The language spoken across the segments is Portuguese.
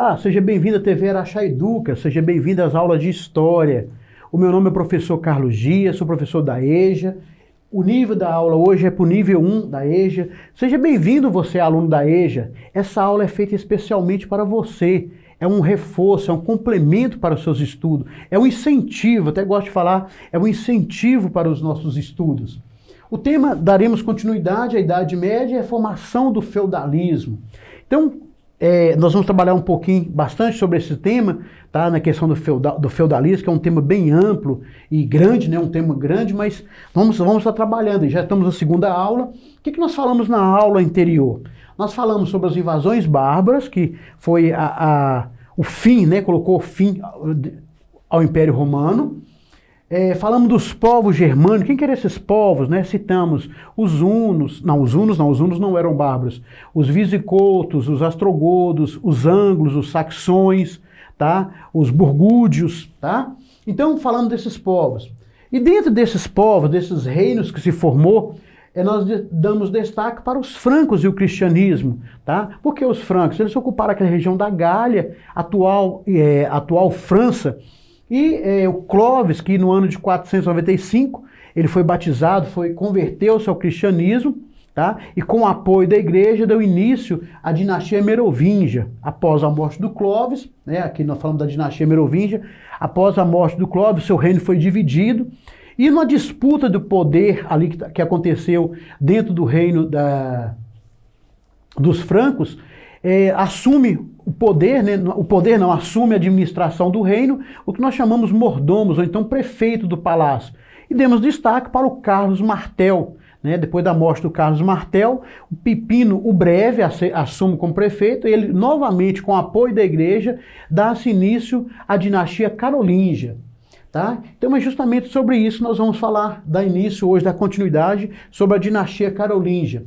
Olá, seja bem-vindo à TV Araxá Educa, seja bem-vindo às aulas de História. O meu nome é professor Carlos Dias, sou professor da EJA. O nível da aula hoje é para o nível 1 da EJA. Seja bem-vindo você, aluno da EJA. Essa aula é feita especialmente para você. É um reforço, é um complemento para os seus estudos. É um incentivo, até gosto de falar, é um incentivo para os nossos estudos. O tema, daremos continuidade à Idade Média e à formação do feudalismo. Então, nós vamos trabalhar um pouquinho, bastante sobre esse tema, tá? Na questão do feudalismo, que é um tema bem amplo e grande, né? Um tema grande, mas vamos estar trabalhando. Já estamos na segunda aula. O que nós falamos na aula anterior? Nós falamos sobre as invasões bárbaras, que foi o fim, né? Colocou fim ao Império Romano. Falamos dos povos germânicos. Quem que eram esses povos, né? Citamos os hunos não eram bárbaros, os visigodos, os ostrogodos, os ângulos, os saxões, tá? Os burgúdios, tá? Então, falando desses povos. E dentro desses povos, desses reinos que se formou, nós damos destaque para os francos e o cristianismo, tá? Porque os francos, eles ocuparam aquela região da Gália, atual França. E o Clovis, que no ano de 495, ele foi batizado, converteu-se ao cristianismo, tá? E com o apoio da igreja deu início à dinastia merovingia. Após a morte do Clovis, né? Aqui nós falamos da dinastia merovingia, após a morte do Clovis, seu reino foi dividido, e numa disputa do poder ali que aconteceu dentro do reino dos francos, assume o poder, né? O poder não, assume a administração do reino, o que nós chamamos mordomos, ou então prefeito do palácio. E demos destaque para o Carlos Martel, né? Depois da morte do Carlos Martel, o Pipino o Breve assume como prefeito, e ele novamente, com o apoio da igreja, dá-se início à dinastia carolíngia. Tá? Então é justamente sobre isso que nós vamos falar, dar início hoje, da continuidade, sobre a dinastia carolíngia.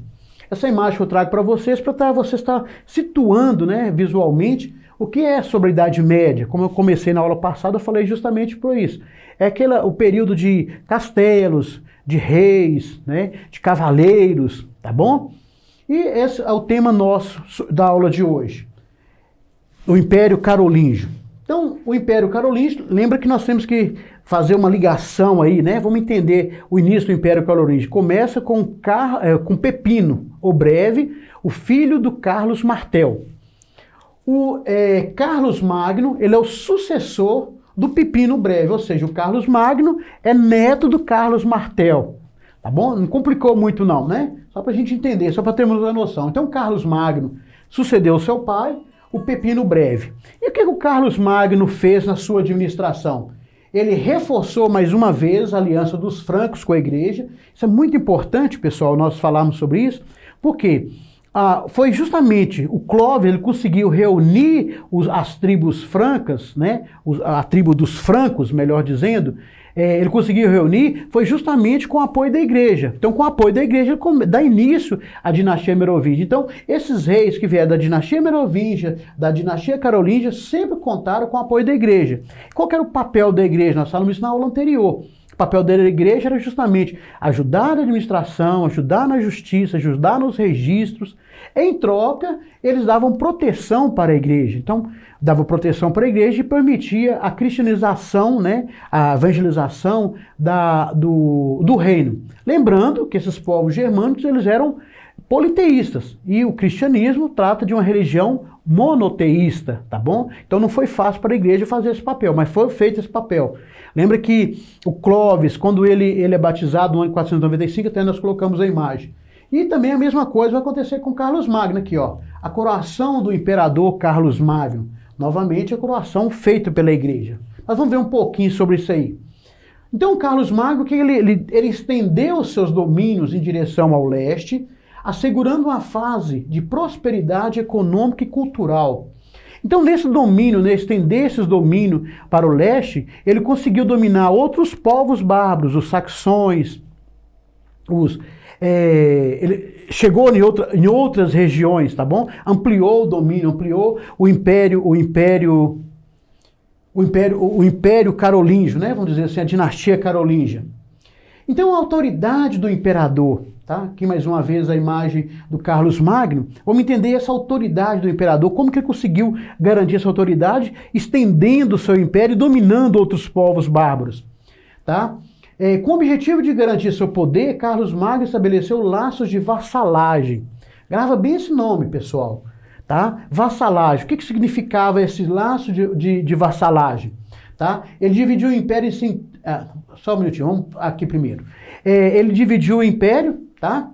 Essa imagem que eu trago para vocês, para você estar situando, né, visualmente, o que é sobre a Idade Média. Como eu comecei na aula passada, eu falei justamente por isso. É o período de castelos, de reis, né, de cavaleiros, tá bom? E esse é o tema nosso da aula de hoje. O Império Carolíngio. Então, o Império Carolíngio, lembra que nós temos que fazer uma ligação aí, né? Vamos entender o início do Império Carolíngio. Começa com Pepino o Breve, o filho do Carlos Martel. O Carlos Magno, ele é o sucessor do Pipino o Breve, ou seja, o Carlos Magno é neto do Carlos Martel. Tá bom? Não complicou muito não, né? Só para a gente entender, só para termos uma noção. Então, Carlos Magno sucedeu seu pai, o Pipino Breve. E o que o Carlos Magno fez na sua administração? Ele reforçou mais uma vez a aliança dos francos com a igreja. Isso é muito importante, pessoal, nós falarmos sobre isso, porque foi justamente o Clovis, ele conseguiu reunir as tribos francas, né? A tribo dos francos, melhor dizendo, ele conseguiu reunir, foi justamente com o apoio da igreja. Então, com o apoio da igreja, ele dá início à dinastia merovingia. Então, esses reis que vieram da dinastia merovingia, da dinastia carolíngia, sempre contaram com o apoio da igreja. Qual que era o papel da igreja? Nós falamos isso na aula anterior. O papel da igreja era justamente ajudar na administração, ajudar na justiça, ajudar nos registros. Em troca, eles davam proteção para a igreja. Então, davam proteção para a igreja e permitia a cristianização, né, a evangelização do reino. Lembrando que esses povos germânicos, eles eram politeístas. E o cristianismo trata de uma religião monoteísta, tá bom? Então não foi fácil para a igreja fazer esse papel, mas foi feito esse papel. Lembra que o Clovis, quando ele é batizado no ano de 495, até nós colocamos a imagem. E também a mesma coisa vai acontecer com Carlos Magno aqui, ó. A coroação do imperador Carlos Magno. Novamente a coroação feita pela igreja. Nós vamos ver um pouquinho sobre isso aí. Então Carlos Magno, que ele estendeu os seus domínios em direção ao leste, assegurando uma fase de prosperidade econômica e cultural. Então, nesse domínio, estender esses domínios para o leste, ele conseguiu dominar outros povos bárbaros, os saxões, ele chegou em outras regiões, tá bom? Ampliou o domínio, ampliou o império carolíngio, né? Vamos dizer assim, a dinastia carolíngia. Então, a autoridade do imperador, tá? Aqui mais uma vez a imagem do Carlos Magno. Vamos entender essa autoridade do imperador, como que ele conseguiu garantir essa autoridade, estendendo o seu império e dominando outros povos bárbaros, tá? Com o objetivo de garantir seu poder, Carlos Magno estabeleceu laços de vassalagem. Grava bem esse nome, pessoal, tá? Vassalagem. O que significava esse laço de vassalagem? Tá? Ele dividiu o império em... só um minutinho, vamos aqui primeiro. Ele dividiu o império, tá?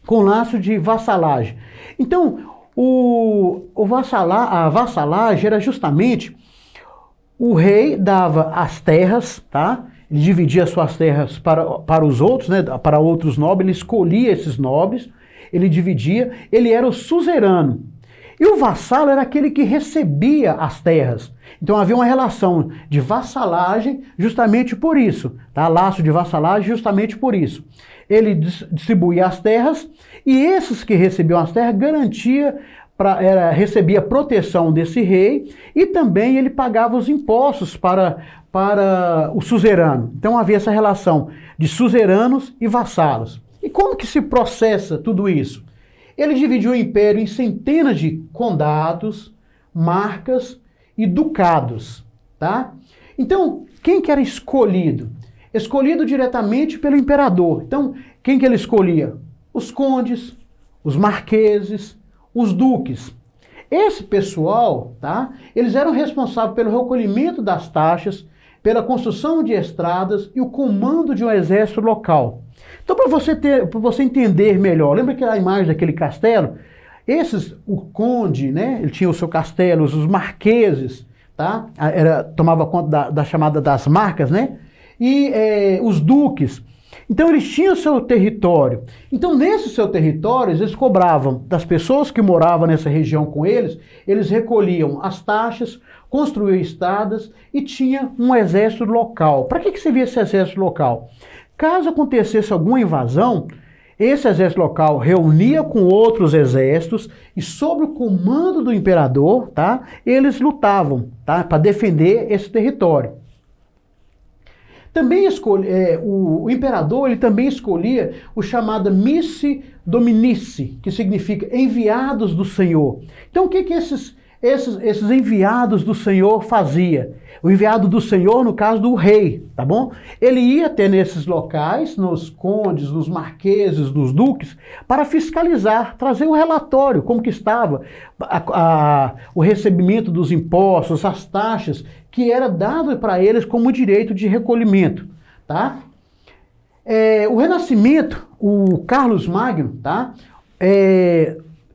Com laço de vassalagem. Então, a vassalagem era justamente o rei dava as terras, tá? Ele dividia suas terras para os outros, né? Para outros nobres, ele escolhia esses nobres, ele dividia, ele era o suzerano. E o vassalo era aquele que recebia as terras. Então havia uma relação de vassalagem justamente por isso, tá? Laço de vassalagem justamente por isso. Ele distribuía as terras e esses que recebiam as terras recebia proteção desse rei e também ele pagava os impostos para o suzerano. Então havia essa relação de suzeranos e vassalos. E como que se processa tudo isso? Ele dividiu o império em centenas de condados, marcas e ducados, tá? Então, quem que era escolhido? Escolhido diretamente pelo imperador. Então, quem que ele escolhia? Os condes, os marqueses, os duques. Esse pessoal, tá? Eles eram responsáveis pelo recolhimento das taxas, pela construção de estradas e o comando de um exército local. Então, para você entender melhor, lembra que a imagem daquele castelo? O conde, né? Ele tinha o seu castelo, os marqueses, tá? Tomava conta da chamada das marcas, né? E os duques. Então, eles tinham o seu território. Então, nesse seu território, eles cobravam das pessoas que moravam nessa região com eles recolhiam as taxas, construíam estradas e tinha um exército local. Para que servia esse exército local? Caso acontecesse alguma invasão, esse exército local reunia com outros exércitos e sob o comando do imperador, tá, eles lutavam, tá, para defender esse território. Também o imperador ele também escolhia o chamado missi dominici, que significa enviados do Senhor. Então o que esses enviados do Senhor fazia? O enviado do Senhor, no caso do rei, tá bom? Ele ia até nesses locais, nos condes, nos marqueses, nos duques, para fiscalizar, trazer o relatório, como que estava o recebimento dos impostos, as taxas, que era dado para eles como direito de recolhimento, tá? O Renascimento, o Carlos Magno, tá?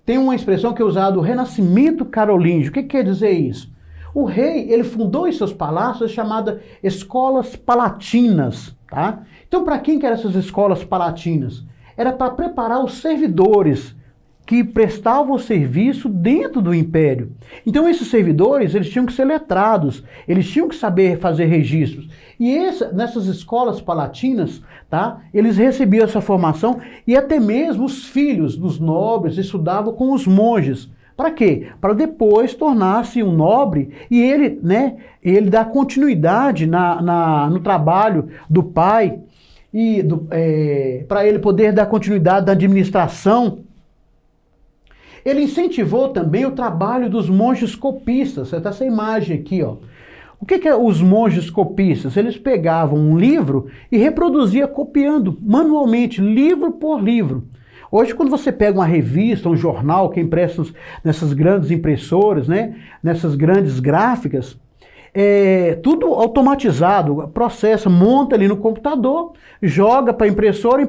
Tem uma expressão que é usada, o Renascimento Carolíngio. O que quer dizer isso? O rei, ele fundou em seus palácios chamadas escolas palatinas, tá? Então, para quem que eram essas escolas palatinas? Era para preparar os servidores que prestavam serviço dentro do império. Então, esses servidores, eles tinham que ser letrados, eles tinham que saber fazer registros. E nessas escolas palatinas, tá? Eles recebiam essa formação e até mesmo os filhos dos nobres estudavam com os monges. Para quê? Para depois tornar-se um nobre e ele, né, ele dar continuidade no trabalho do pai e para ele poder dar continuidade na administração. Ele incentivou também o trabalho dos monges copistas. Você tá essa imagem aqui, ó. O que é os monges copistas? Eles pegavam um livro e reproduziam copiando manualmente, livro por livro. Hoje, quando você pega uma revista, um jornal que é impresso nessas grandes impressoras, né, nessas grandes gráficas, tudo automatizado, processa, monta ali no computador, joga para a impressora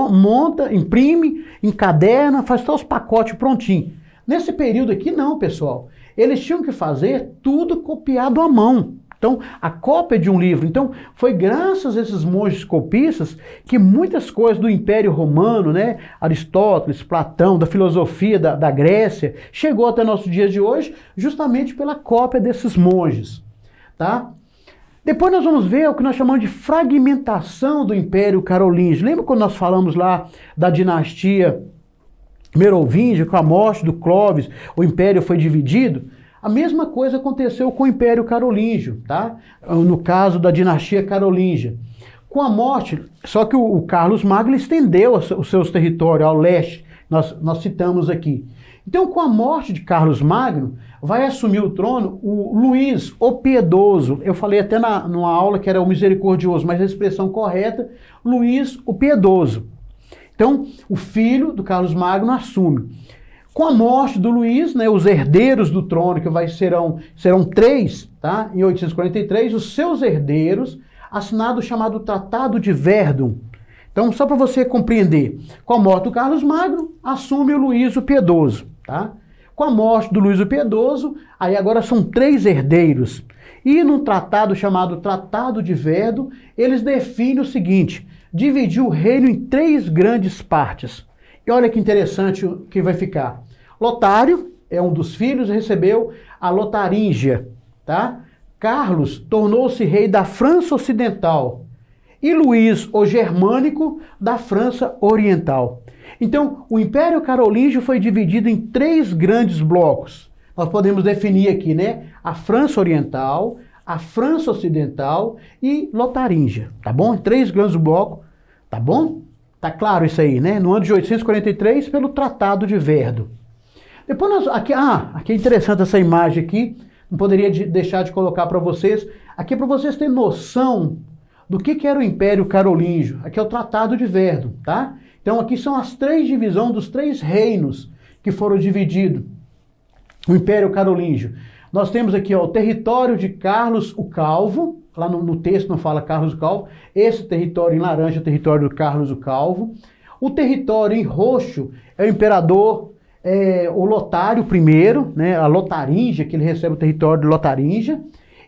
monta, imprime, encaderna, faz todos os pacotes prontinho. Nesse período aqui não, pessoal. Eles tinham que fazer tudo copiado à mão. Então, a cópia de um livro. Então, foi graças a esses monges copistas que muitas coisas do Império Romano, né, Aristóteles, Platão, da filosofia da Grécia, chegou até nossos dias de hoje justamente pela cópia desses monges, tá? Depois nós vamos ver o que nós chamamos de fragmentação do Império Carolíngio. Lembra quando nós falamos lá da dinastia Merovíngia, com a morte do Clovis, o Império foi dividido? A mesma coisa aconteceu com o Império Carolíngio, tá? No caso da dinastia Carolíngia. Com a morte, só que o Carlos Magno estendeu os seus territórios ao leste, nós citamos aqui. Então, com a morte de Carlos Magno, vai assumir o trono o Luís o Piedoso. Eu falei até numa aula que era o misericordioso, mas a expressão correta, Luís o Piedoso. Então, o filho do Carlos Magno assume. Com a morte do Luís, né, os herdeiros do trono, que serão 3, tá? Em 843, os seus herdeiros, assinado o chamado Tratado de Verdun. Então, só para você compreender, com a morte do Carlos Magno, assume o Luís o Piedoso, tá? Com a morte do Luís o Piedoso, aí agora são 3 herdeiros. E num tratado chamado Tratado de Verdun, eles definem o seguinte: dividir o reino em 3 grandes partes. E olha que interessante o que vai ficar. Lotário é um dos filhos, recebeu a Lotaríngia, tá? Carlos tornou-se rei da França Ocidental e Luís o Germânico da França Oriental. Então, o Império Carolíngio foi dividido em 3 grandes blocos. Nós podemos definir aqui, né? A França Oriental, a França Ocidental e Lotaríngia, tá bom? 3 grandes blocos, tá bom? Tá claro isso aí, né? No ano de 843, pelo Tratado de Verdun. Depois aqui é interessante essa imagem aqui, não poderia deixar de colocar para vocês. Aqui é para vocês terem noção do que era o Império Carolíngio. Aqui é o Tratado de Verdun, tá? Então aqui são as 3 divisões dos 3 reinos que foram divididos. O Império Carolíngio. Nós temos aqui ó, o território de Carlos o Calvo. Lá no texto não fala Carlos o Calvo. Esse território em laranja é o território do Carlos o Calvo. O território em roxo é o imperador o Lotário I, né, a Lotaríngia, que ele recebe o território de Lotaríngia.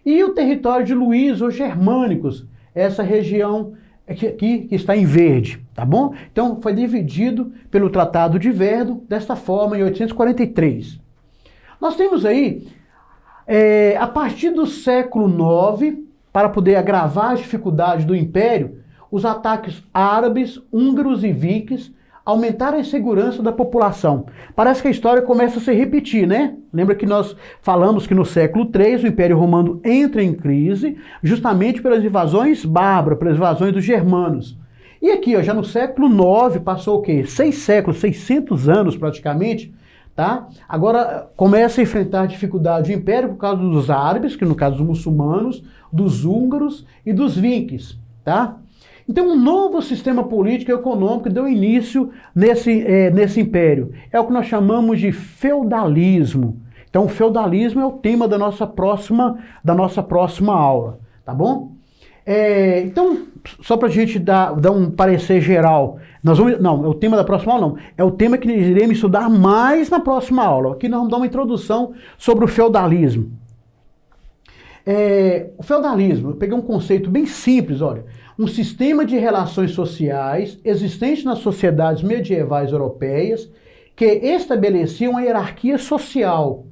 E o território de Luís os Germânicos, essa região aqui que está em verde, tá bom? Então foi dividido pelo Tratado de Verdun desta forma em 843. Nós temos aí, a partir do século IX, para poder agravar as dificuldades do Império, os ataques árabes, húngaros e vikings aumentaram a insegurança da população. Parece que a história começa a se repetir, né? Lembra que nós falamos que no século III o Império Romano entra em crise justamente pelas invasões bárbaras, pelas invasões dos germanos. E aqui, ó, já no século IX, passou o quê? 6 séculos, 600 anos praticamente, tá? Agora começa a enfrentar dificuldade do Império por causa dos árabes, que no caso dos muçulmanos, dos húngaros e dos vikings, tá? Então um novo sistema político e econômico deu início nesse império. É o que nós chamamos de feudalismo. Então o feudalismo é o tema da nossa próxima aula, tá bom? Então, só para a gente dar um parecer geral, não, é o tema da próxima aula não, é o tema que nós iremos estudar mais na próxima aula. Aqui nós vamos dar uma introdução sobre o feudalismo. O feudalismo, eu peguei um conceito bem simples, olha, um sistema de relações sociais existente nas sociedades medievais europeias que estabelecia uma hierarquia social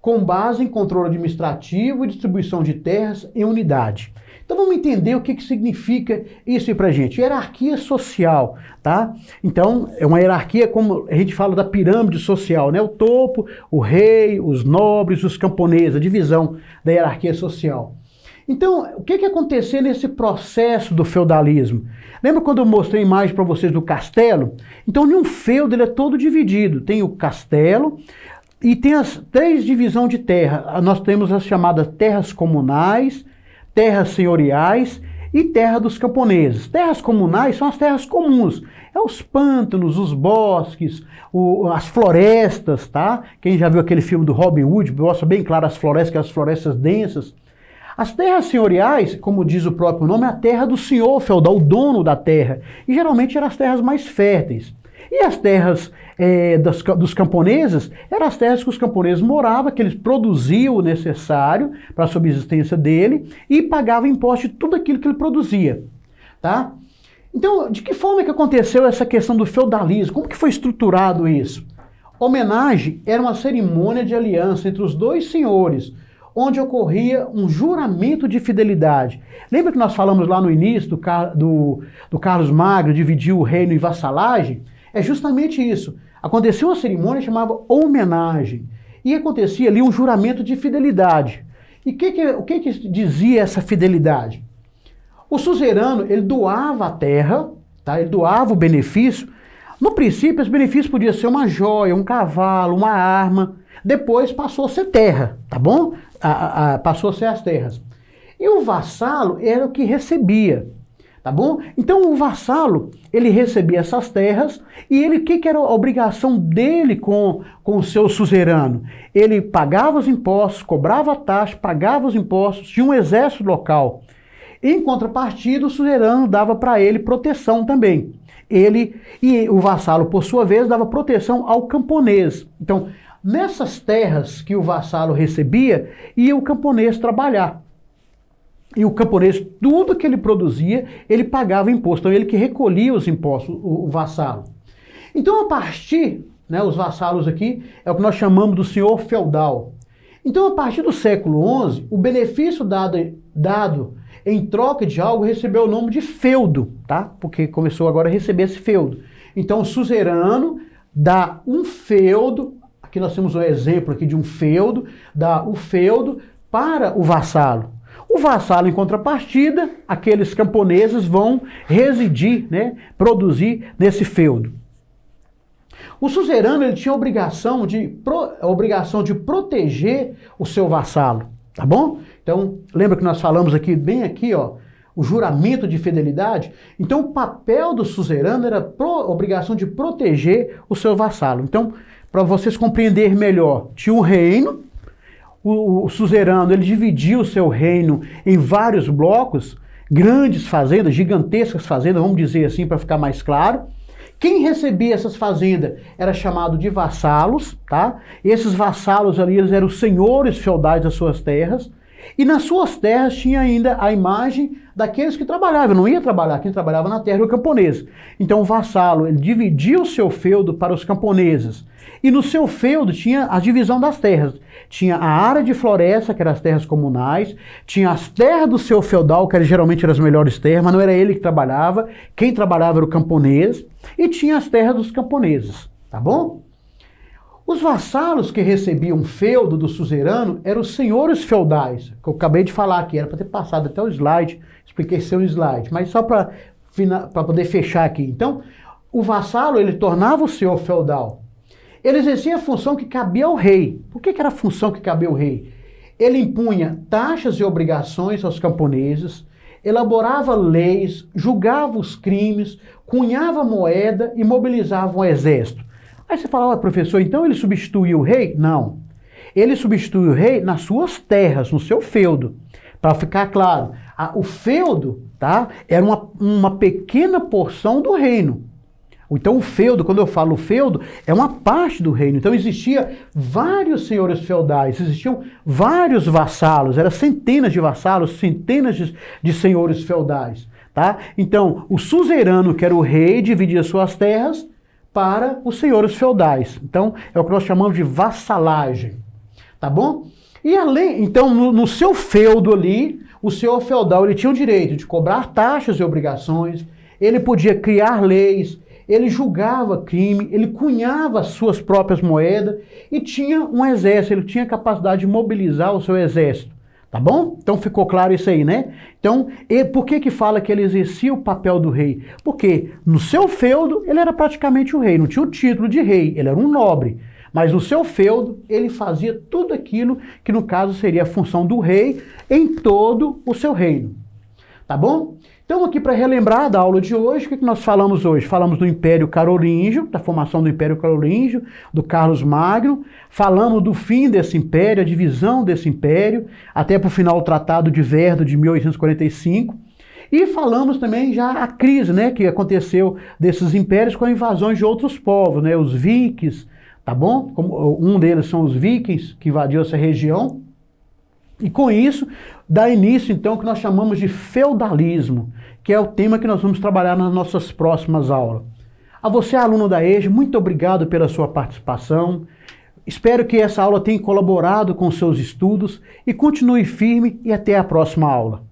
com base em controle administrativo e distribuição de terras em unidade. Então vamos entender o que significa isso aí pra gente. Hierarquia social, tá? Então é uma hierarquia como a gente fala da pirâmide social, né? O topo, o rei, os nobres, os camponeses, a divisão da hierarquia social. Então, o que aconteceu nesse processo do feudalismo? Lembra quando eu mostrei a imagem para vocês do castelo? Então, em um feudo ele é todo dividido. Tem o castelo e tem as 3 divisões de terra. Nós temos as chamadas terras comunais, terras senhoriais e terra dos camponeses. Terras comunais são as terras comuns. É os pântanos, os bosques, as florestas, tá? Quem já viu aquele filme do Robin Hood, mostra bem claro as florestas, que são as florestas densas. As terras senhoriais, como diz o próprio nome, é a terra do senhor feudal, o dono da terra. E geralmente eram as terras mais férteis. E as terras dos camponeses eram as terras que os camponeses moravam, que eles produziam o necessário para a subsistência dele e pagavam imposto de tudo aquilo que ele produzia. Tá? Então, de que forma que aconteceu essa questão do feudalismo? Como que foi estruturado isso? Homenagem era uma cerimônia de aliança entre os 2 senhores, onde ocorria um juramento de fidelidade. Lembra que nós falamos lá no início do Carlos Magno dividir o reino em vassalagem? É justamente isso. Aconteceu uma cerimônia que chamava homenagem. E acontecia ali um juramento de fidelidade. E o que dizia essa fidelidade? O suzerano, ele doava a terra, tá? Ele doava o benefício. No princípio, esse benefício podia ser uma joia, um cavalo, uma arma. Depois passou a ser terra, tá bom? Passou a ser as terras. E o vassalo era o que recebia, tá bom? Então o vassalo, ele recebia essas terras e ele, o que era a obrigação dele com o seu suzerano? Ele pagava os impostos, cobrava a taxa, pagava os impostos, tinha um exército local. Em contrapartida, o suzerano dava para ele proteção também. E o vassalo, por sua vez, dava proteção ao camponês. Então, nessas terras que o vassalo recebia, ia o camponês trabalhar. E o camponês, tudo que ele produzia, ele pagava imposto. Então, ele que recolhia os impostos, o vassalo. Então, a partir, né, os vassalos aqui, é o que nós chamamos do senhor feudal. Então, a partir do século XI, o benefício dado em troca de algo recebeu o nome de feudo, tá? Porque começou agora a receber esse feudo. Então, o suzerano dá um feudo, aqui nós temos um exemplo aqui de um feudo, dá o feudo para o vassalo. O vassalo, em contrapartida, aqueles camponeses vão residir, né, produzir nesse feudo. O suzerano, ele tinha a obrigação de proteger o seu vassalo, tá bom? Então, lembra que nós falamos aqui, bem aqui, ó, o juramento de fidelidade? Então, o papel do suzerano era a obrigação de proteger o seu vassalo. Então, para vocês compreenderem melhor, tinha um reino, o suzerano, ele dividia o seu reino em vários blocos, grandes fazendas, gigantescas fazendas, vamos dizer assim, para ficar mais claro. Quem recebia essas fazendas era chamado de vassalos, tá? Esses vassalos ali, eles eram os senhores feudais das suas terras. E nas suas terras tinha ainda a imagem daqueles que trabalhavam. Não ia trabalhar, quem trabalhava na terra era o camponês. Então o vassalo, ele dividia o seu feudo para os camponeses. E no seu feudo tinha a divisão das terras. Tinha a área de floresta, que eram as terras comunais, tinha as terras do seu feudal, que geralmente eram as melhores terras, mas não era ele que trabalhava, quem trabalhava era o camponês, e tinha as terras dos camponeses, tá bom? Os vassalos que recebiam feudo do suzerano eram os senhores feudais, que eu acabei de falar aqui, era para ter passado até o slide, expliquei seu slide, mas só para poder fechar aqui. Então, o vassalo, ele tornava o senhor feudal. Ele exercia a função que cabia ao rei. Por que era a função que cabia ao rei? Ele impunha taxas e obrigações aos camponeses, elaborava leis, julgava os crimes, cunhava moeda e mobilizava um exército. Aí você fala, professor, então ele substituiu o rei? Não. Ele substituiu o rei nas suas terras, no seu feudo. Para ficar claro, o feudo, tá, era uma pequena porção do reino. Então o feudo, quando eu falo feudo, é uma parte do reino. Então existia vários senhores feudais, existiam vários vassalos, eram centenas de vassalos, centenas de senhores feudais. Tá? Então o suzerano, que era o rei, dividia suas terras para os senhores feudais. Então é o que nós chamamos de vassalagem. Tá bom? E além, então no seu feudo ali, o senhor feudal, ele tinha o direito de cobrar taxas e obrigações, ele podia criar leis, ele julgava crime, ele cunhava as suas próprias moedas e tinha um exército, ele tinha capacidade de mobilizar o seu exército, tá bom? Então ficou claro isso aí, né? Então, por que fala que ele exercia o papel do rei? Porque no seu feudo ele era praticamente o rei, não tinha o título de rei, ele era um nobre, mas no seu feudo ele fazia tudo aquilo que no caso seria a função do rei em todo o seu reino, tá bom? Então aqui para relembrar da aula de hoje, o que nós falamos hoje? Falamos do Império Carolíngio, da formação do Império Carolíngio, do Carlos Magno, falamos do fim desse império, a divisão desse império, até para o final do Tratado de Verdo de 1845, e falamos também já a crise, né, que aconteceu desses impérios com a invasão de outros povos, né, os vikings, tá bom? Como um deles são os vikings, que invadiu essa região. E com isso, dá início então o que nós chamamos de feudalismo, que é o tema que nós vamos trabalhar nas nossas próximas aulas. A você, aluno da EJA, muito obrigado pela sua participação. Espero que essa aula tenha colaborado com seus estudos e continue firme e até a próxima aula.